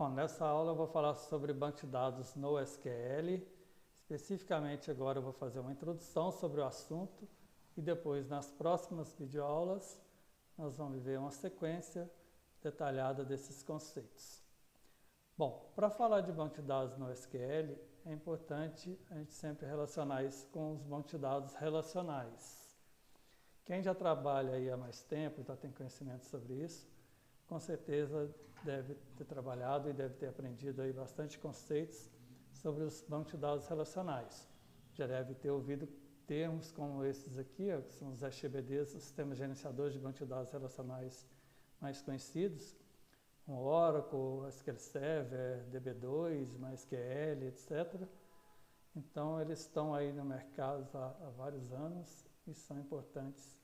Bom, nessa aula eu vou falar sobre banco de dados no SQL. Especificamente agora eu vou fazer uma introdução sobre o assunto e depois nas próximas videoaulas nós vamos ver uma sequência detalhada desses conceitos. Bom, para falar de banco de dados no SQL é importante a gente sempre relacionar isso com os bancos de dados relacionais. Quem já trabalha aí há mais tempo e já tem conhecimento sobre isso, com certeza deve ter trabalhado e deve ter aprendido aí bastante conceitos sobre os bancos de dados relacionais. Já deve ter ouvido termos como esses aqui, que são os SGBDs, os sistemas gerenciadores de bancos de dados relacionais mais conhecidos, como Oracle, SQL Server, DB2, MySQL, etc. Então, eles estão aí no mercado há vários anos e são importantes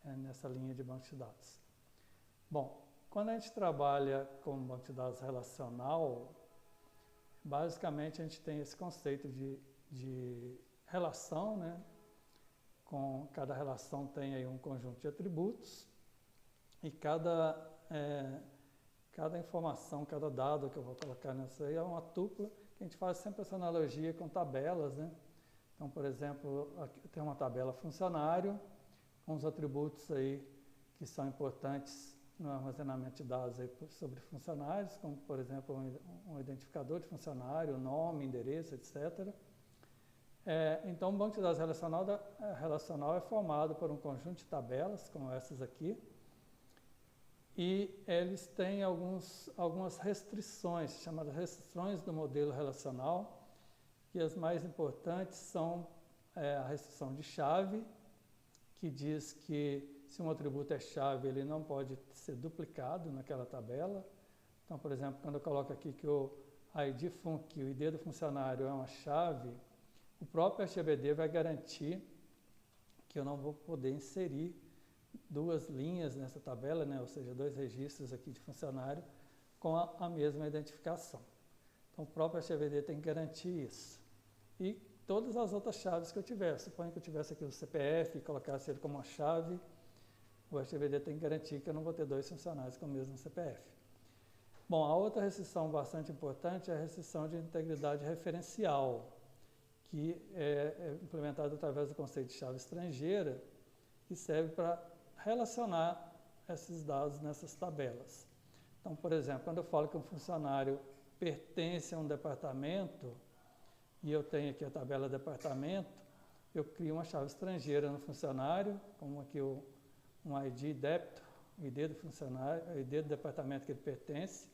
nessa linha de bancos de dados. Bom, quando a gente trabalha com banco de dados relacional, basicamente a gente tem esse conceito de relação, né? Com cada relação tem aí um conjunto de atributos e cada informação, cada dado que eu vou colocar nessa aí é uma tupla, que a gente faz sempre essa analogia com tabelas, né? Então, por exemplo, aqui tem uma tabela funcionário, com os atributos aí que são importantes no armazenamento de dados aí sobre funcionários, como, por exemplo, um identificador de funcionário, nome, endereço, etc. Então, o banco de dados relacional é formado por um conjunto de tabelas, como essas aqui, e eles têm algumas restrições, chamadas restrições do modelo relacional, e as mais importantes são a restrição de chave, que diz que se um atributo é chave, ele não pode ser duplicado naquela tabela. Então, por exemplo, quando eu coloco aqui que o ID func, o ID do funcionário é uma chave, o próprio SGBD vai garantir que eu não vou poder inserir duas linhas nessa tabela, né? Ou seja, dois registros aqui de funcionário com a mesma identificação. Então, o próprio SGBD tem que garantir isso. E todas as outras chaves que eu tiver, suponho que eu tivesse aqui o CPF e colocasse ele como uma chave, o SGBD tem que garantir que eu não vou ter dois funcionários com o mesmo CPF. Bom, a outra restrição bastante importante é a restrição de integridade referencial, que é implementada através do conceito de chave estrangeira, que serve para relacionar esses dados nessas tabelas. Então, por exemplo, quando eu falo que um funcionário pertence a um departamento, e eu tenho aqui a tabela departamento, eu crio uma chave estrangeira no funcionário, como aqui um ID débito, o ID do funcionário, o ID do departamento que ele pertence.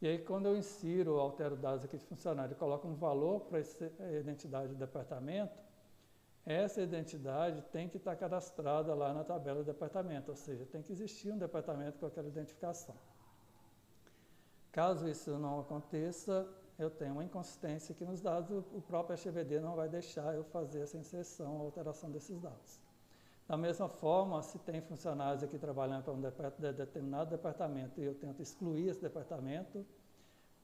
E aí, quando eu insiro, altero dados aqui de funcionário e coloco um valor para essa identidade do departamento, essa identidade tem que estar cadastrada lá na tabela do departamento, ou seja, tem que existir um departamento com aquela identificação. Caso isso não aconteça, eu tenho uma inconsistência aqui nos dados, o próprio SGBD não vai deixar eu fazer essa inserção, alteração desses dados. Da mesma forma, se tem funcionários aqui trabalhando para um determinado departamento e eu tento excluir esse departamento,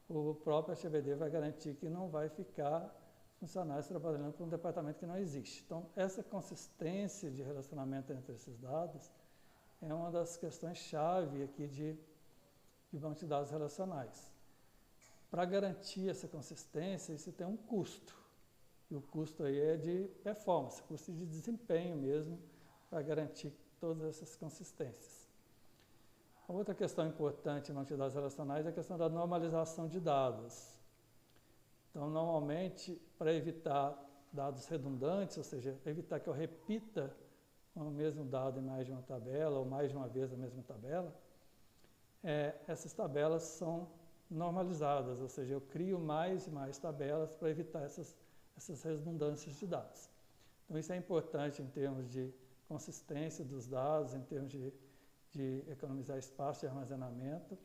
o próprio SGBD vai garantir que não vai ficar funcionários trabalhando para um departamento que não existe. Então, essa consistência de relacionamento entre esses dados é uma das questões-chave aqui de banco de dados relacionais. Para garantir essa consistência, isso tem um custo. E o custo aí é de performance, custo de desempenho mesmo, para garantir todas essas consistências. A outra questão importante em banco de dados relacionais é a questão da normalização de dados. Então, normalmente, para evitar dados redundantes, ou seja, evitar que eu repita o mesmo dado em mais de uma tabela, ou mais de uma vez a mesma tabela, essas tabelas são normalizadas, ou seja, eu crio mais e mais tabelas para evitar essas redundâncias de dados. Então, isso é importante em termos de consistência dos dados, em termos de economizar espaço de armazenamento,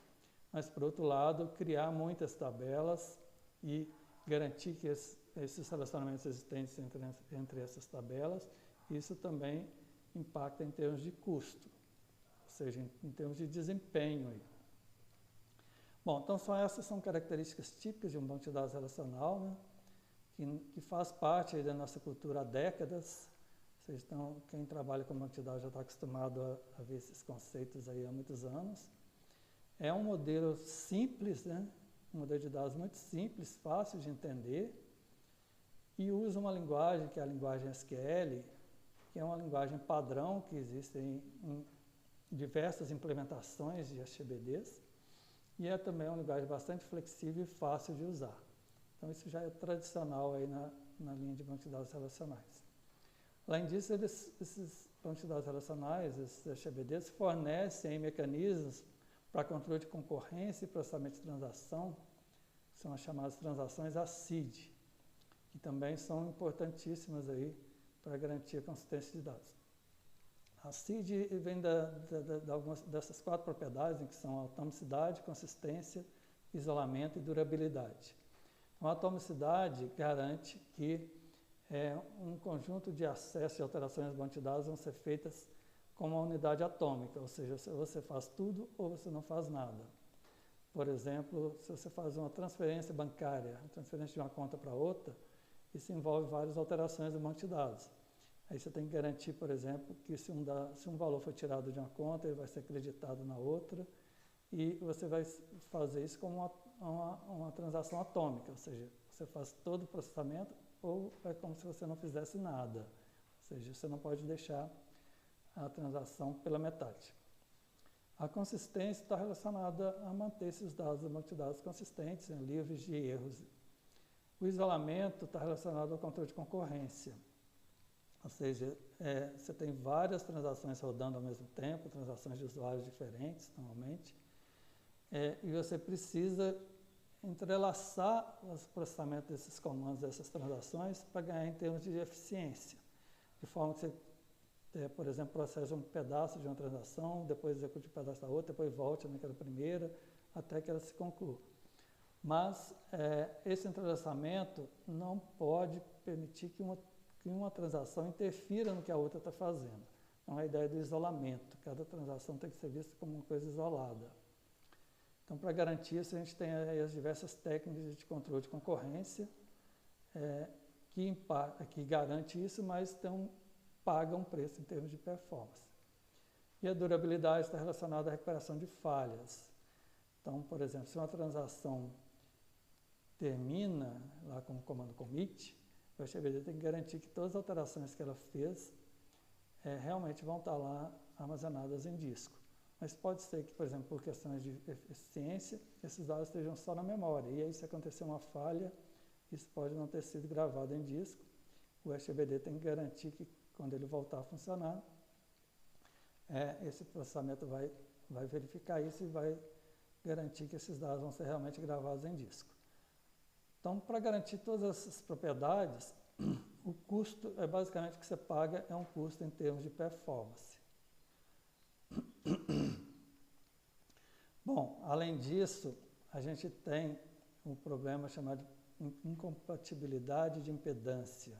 mas, por outro lado, criar muitas tabelas e garantir que esses relacionamentos existentes entre essas tabelas, isso também impacta em termos de custo, ou seja, em termos de desempenho. Bom, então essas são características típicas de um banco de dados relacional, né, que faz parte aí da nossa cultura há décadas. Vocês quem trabalha com banco de dados já está acostumado a ver esses conceitos aí há muitos anos. É um modelo simples, né, um modelo de dados muito simples, fácil de entender, e usa uma linguagem, que é a linguagem SQL, que é uma linguagem padrão que existe em diversas implementações de SGBDs, e é também uma linguagem bastante flexível e fácil de usar. Então, isso já é tradicional aí na linha de banco de dados relacionais. Além disso, esses bancos de dados relacionais, esses SGBDs, fornecem mecanismos para controle de concorrência e processamento de transação, que são as chamadas transações ACID, que também são importantíssimas aí para garantir a consistência de dados. A CID vem de algumas dessas 4 propriedades, que são atomicidade, consistência, isolamento e durabilidade. Então, a atomicidade garante que um conjunto de acessos e alterações dos bancos de dados vão ser feitas com uma unidade atômica, ou seja, você faz tudo ou você não faz nada. Por exemplo, se você faz uma transferência bancária, uma transferência de uma conta para outra, isso envolve várias alterações do banco de dados. Aí você tem que garantir, por exemplo, que se um valor foi tirado de uma conta, ele vai ser acreditado na outra, e você vai fazer isso como uma transação atômica, ou seja, você faz todo o processamento ou é como se você não fizesse nada, ou seja, você não pode deixar a transação pela metade. A consistência está relacionada a manter esses dados do banco de dados consistentes, livres de erros. O isolamento está relacionado ao controle de concorrência. Ou seja, você tem várias transações rodando ao mesmo tempo, transações de usuários diferentes, normalmente, e você precisa entrelaçar o processamento desses comandos, dessas transações, para ganhar em termos de eficiência. De forma que você, por exemplo, processa um pedaço de uma transação, depois execute um pedaço da outra, depois volte naquela primeira, até que ela se conclua. Mas esse entrelaçamento não pode permitir que uma transação interfira no que a outra está fazendo. Então, a ideia do isolamento. Cada transação tem que ser vista como uma coisa isolada. Então, para garantir isso, a gente tem aí as diversas técnicas de controle de concorrência que garante isso, mas paga um preço em termos de performance. E a durabilidade está relacionada à recuperação de falhas. Então, por exemplo, se uma transação termina lá com o comando commit, o SGBD tem que garantir que todas as alterações que ela fez realmente vão estar lá armazenadas em disco. Mas pode ser que, por exemplo, por questões de eficiência, esses dados estejam só na memória. E aí, se acontecer uma falha, isso pode não ter sido gravado em disco. O SGBD tem que garantir que, quando ele voltar a funcionar, esse processamento vai verificar isso e vai garantir que esses dados vão ser realmente gravados em disco. Então, para garantir todas essas propriedades, o custo basicamente o que você paga é um custo em termos de performance. Bom, além disso, a gente tem um problema chamado de incompatibilidade de impedância.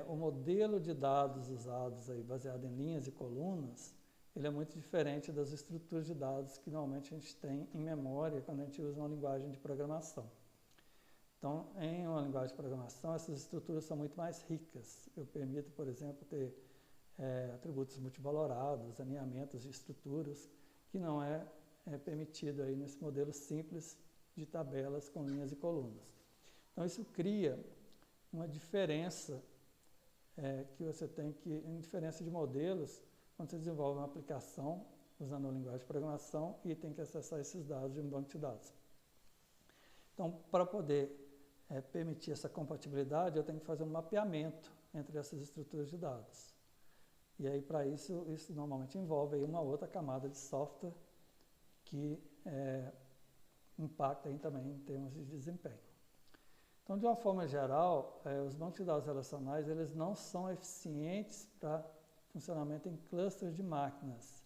O modelo de dados usados aí, baseado em linhas e colunas, ele é muito diferente das estruturas de dados que normalmente a gente tem em memória quando a gente usa uma linguagem de programação. Então, em uma linguagem de programação, essas estruturas são muito mais ricas. Eu permito, por exemplo, ter atributos multivalorados, alinhamentos de estruturas, que não é permitido aí nesse modelo simples de tabelas com linhas e colunas. Então, isso cria uma diferença que você tem diferença de modelos quando você desenvolve uma aplicação usando uma linguagem de programação e tem que acessar esses dados de um banco de dados. Então, para poder permitir essa compatibilidade, eu tenho que fazer um mapeamento entre essas estruturas de dados. E aí, para isso normalmente envolve aí uma outra camada de software que impacta aí também em termos de desempenho. Então, de uma forma geral, os bancos de dados relacionais eles não são eficientes para funcionamento em clusters de máquinas.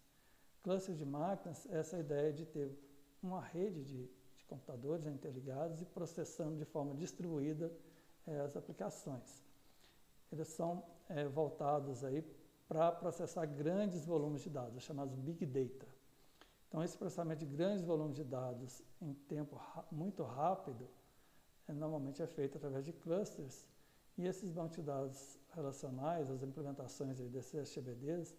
Clusters de máquinas é essa ideia de ter uma rede de computadores interligados e processando de forma distribuída as aplicações. Eles são voltados aí para processar grandes volumes de dados, chamados Big Data. Então, esse processamento de grandes volumes de dados em tempo muito rápido, normalmente é feito através de clusters, e esses bancos de dados relacionais, as implementações aí desses SGBDs,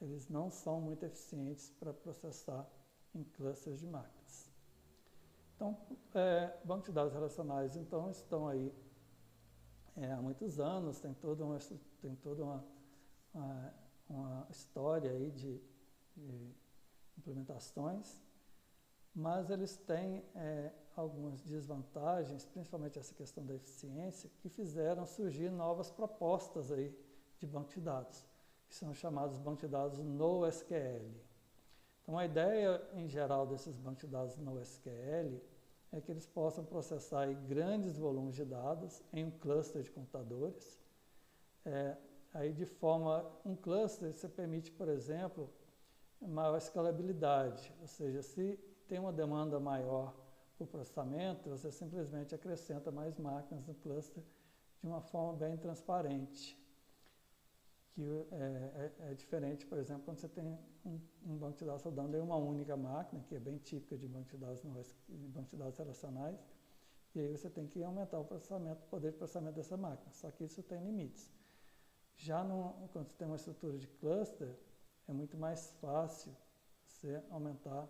eles não são muito eficientes para processar em clusters de máquinas. Então, bancos de dados relacionais, então, estão aí há muitos anos, tem toda uma história aí de implementações, mas eles têm algumas desvantagens, principalmente essa questão da eficiência, que fizeram surgir novas propostas aí de banco de dados, que são chamados bancos de dados NoSQL. Então, a ideia em geral desses bancos de dados NoSQL é que eles possam processar aí grandes volumes de dados em um cluster de computadores. Aí de forma, um cluster, você permite, por exemplo, maior escalabilidade, ou seja, se tem uma demanda maior por processamento, você simplesmente acrescenta mais máquinas no cluster de uma forma bem transparente, que é diferente, por exemplo, quando você tem um banco de dados rodando em uma única máquina, que é bem típica de banco de dados relacionais, e aí você tem que aumentar o poder de processamento dessa máquina, só que isso tem limites. Já quando você tem uma estrutura de cluster, é muito mais fácil você aumentar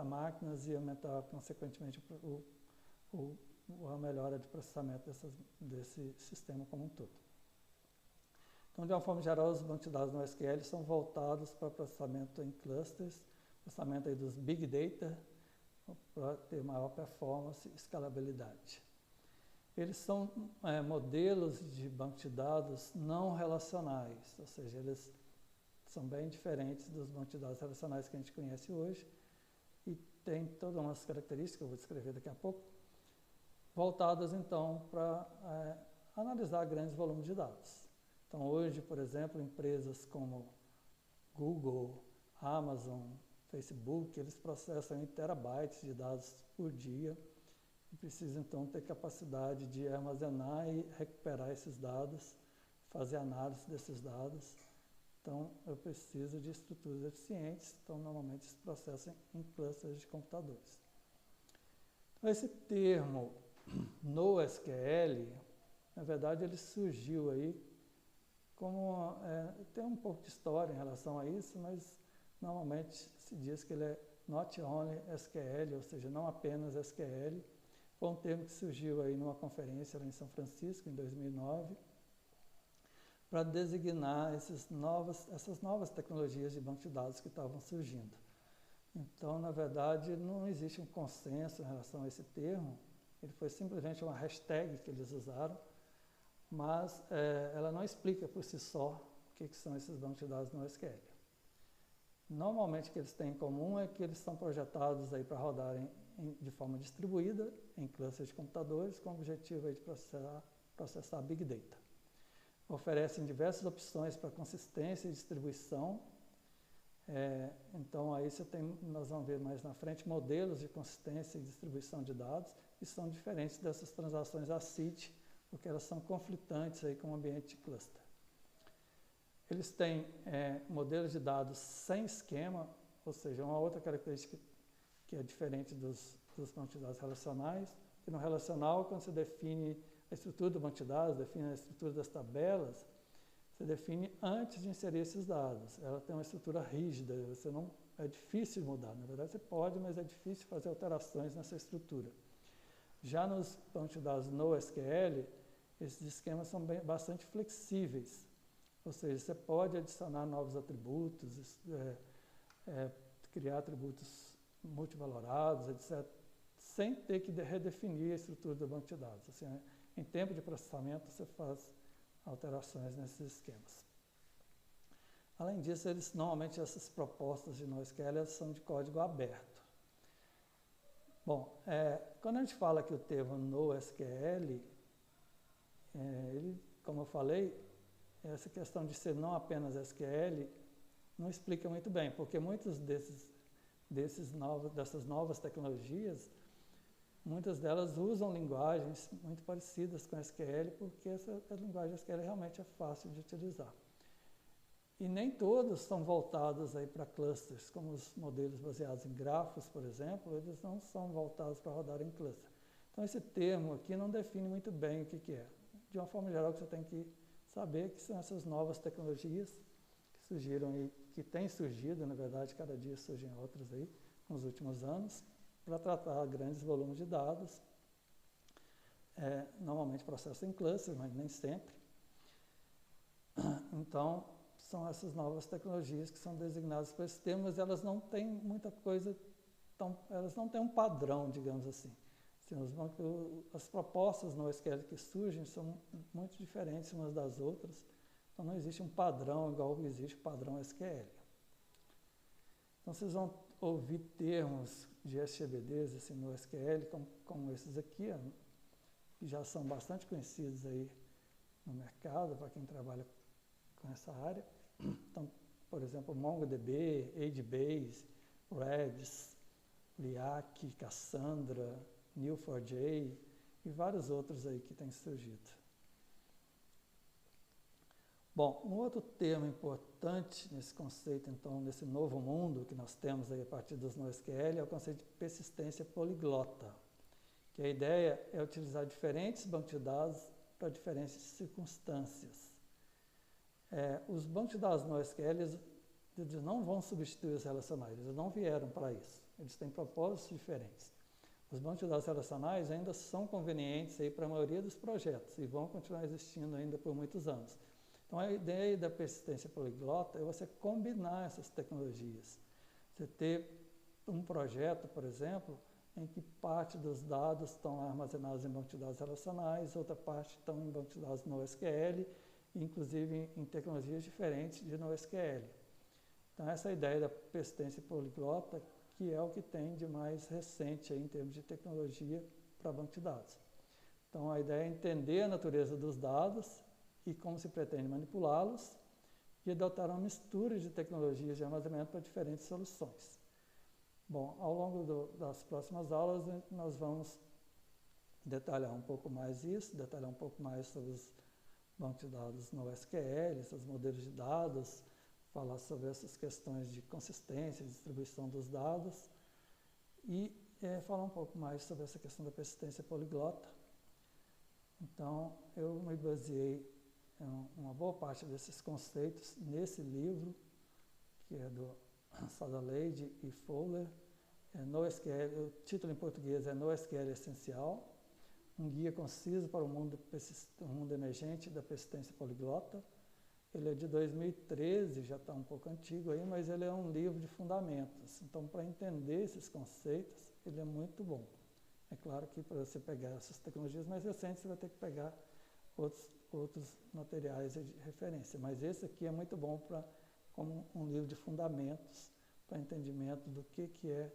máquinas e aumentar, consequentemente, a melhora de processamento desse sistema como um todo. Então, de uma forma geral, os bancos de dados no SQL são voltados para processamento em clusters, processamento aí dos big data, para ter maior performance e escalabilidade. Eles são modelos de banco de dados não relacionais, ou seja, eles são bem diferentes dos bancos de dados relacionais que a gente conhece hoje e tem todas umas características que eu vou descrever daqui a pouco, voltadas então para analisar grandes volumes de dados. Então hoje, por exemplo, empresas como Google, Amazon, Facebook, eles processam em terabytes de dados por dia e precisam então ter capacidade de armazenar e recuperar esses dados, fazer análise desses dados. Então, eu preciso de estruturas eficientes, então, normalmente, se processam em clusters de computadores. Então, esse termo NoSQL, na verdade, ele surgiu aí como... tem um pouco de história em relação a isso, mas, normalmente, se diz que ele é not only SQL, ou seja, não apenas SQL. Foi um termo que surgiu aí numa conferência lá em São Francisco, em 2009, para designar essas novas tecnologias de banco de dados que estavam surgindo. Então, na verdade, não existe um consenso em relação a esse termo, ele foi simplesmente uma hashtag que eles usaram, mas ela não explica por si só o que são esses bancos de dados no SQL. Normalmente, o que eles têm em comum é que eles são projetados aí para rodarem de forma distribuída em clusters de computadores, com o objetivo aí de processar Big Data. Oferecem diversas opções para consistência e distribuição. Então, aí nós vamos ver mais na frente modelos de consistência e distribuição de dados que são diferentes dessas transações ACID, porque elas são conflitantes aí com o ambiente de cluster. Eles têm modelos de dados sem esquema, ou seja, uma outra característica que é diferente dos bancos de dados relacionais, que no relacional, quando você define a estrutura do banco de dados, define a estrutura das tabelas, você define antes de inserir esses dados. Ela tem uma estrutura rígida, é difícil mudar. Na verdade, você pode, mas é difícil fazer alterações nessa estrutura. Já nos bancos de dados NoSQL, esses esquemas são bastante flexíveis. Ou seja, você pode adicionar novos atributos, criar atributos multivalorados, etc., sem ter que redefinir a estrutura do banco de dados. Assim, em tempo de processamento, você faz alterações nesses esquemas. Além disso, normalmente essas propostas de NoSQL são de código aberto. Bom, quando a gente fala que o termo NoSQL, ele, como eu falei, essa questão de ser não apenas SQL não explica muito bem, porque muitos dessas novas tecnologias, muitas delas usam linguagens muito parecidas com SQL, porque a linguagem SQL realmente é fácil de utilizar. E nem todos são voltados para clusters, como os modelos baseados em grafos, por exemplo, eles não são voltados para rodar em cluster. Então, esse termo aqui não define muito bem o que é. De uma forma geral, você tem que saber que são essas novas tecnologias que surgiram e que têm surgido, na verdade, cada dia surgem outras aí nos últimos anos, para tratar grandes volumes de dados, normalmente processa em cluster, mas nem sempre. Então, são essas novas tecnologias que são designadas por esse termo, mas elas não têm muita coisa, elas não têm um padrão, digamos assim. As propostas no SQL que surgem são muito diferentes umas das outras, então não existe um padrão igual existe o padrão SQL. Então vocês vão ouvir termos de SGBDs assim, no SQL, como esses aqui, que já são bastante conhecidos aí no mercado, para quem trabalha com essa área. Então, por exemplo, MongoDB, AgeBase, Redis, Liac, Cassandra, Neo4j e vários outros aí que têm surgido. Bom, um outro termo importante nesse conceito, então, nesse novo mundo que nós temos aí a partir dos NoSQL, é o conceito de persistência poliglota, que a ideia é utilizar diferentes bancos de dados para diferentes circunstâncias. Os bancos de dados NoSQL eles não vão substituir os relacionais, eles não vieram para isso, eles têm propósitos diferentes. Os bancos de dados relacionais ainda são convenientes para a maioria dos projetos e vão continuar existindo ainda por muitos anos. Então, a ideia da persistência poliglota é você combinar essas tecnologias. Você ter um projeto, por exemplo, em que parte dos dados estão armazenados em bancos de dados relacionais, outra parte estão em bancos de dados NoSQL, inclusive em tecnologias diferentes de NoSQL. Então, essa é a ideia da persistência poliglota, que é o que tem de mais recente aí, em termos de tecnologia para banco de dados. Então, a ideia é entender a natureza dos dados e como se pretende manipulá-los e adotar uma mistura de tecnologias de armazenamento para diferentes soluções. Bom, ao longo das próximas aulas, nós vamos detalhar um pouco mais isso, detalhar um pouco mais sobre os bancos de dados NoSQL, seus modelos de dados, falar sobre essas questões de consistência, distribuição dos dados e falar um pouco mais sobre essa questão da persistência poliglota. Então, eu me baseei uma boa parte desses conceitos nesse livro, que é do Sadaleide e Fowler. NoSQL, o título em português é NoSQL Essencial, um guia conciso para o mundo emergente da persistência poliglota. Ele é de 2013, já está um pouco antigo aí, mas ele é um livro de fundamentos. Então, para entender esses conceitos, ele é muito bom. É claro que para você pegar essas tecnologias mais recentes, você vai ter que pegar outros materiais de referência. Mas esse aqui é muito bom como um livro de fundamentos para entendimento do que é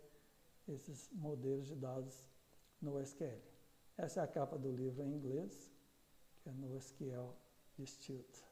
esses modelos de dados no SQL. Essa é a capa do livro em inglês, que é NoSQL Distilled.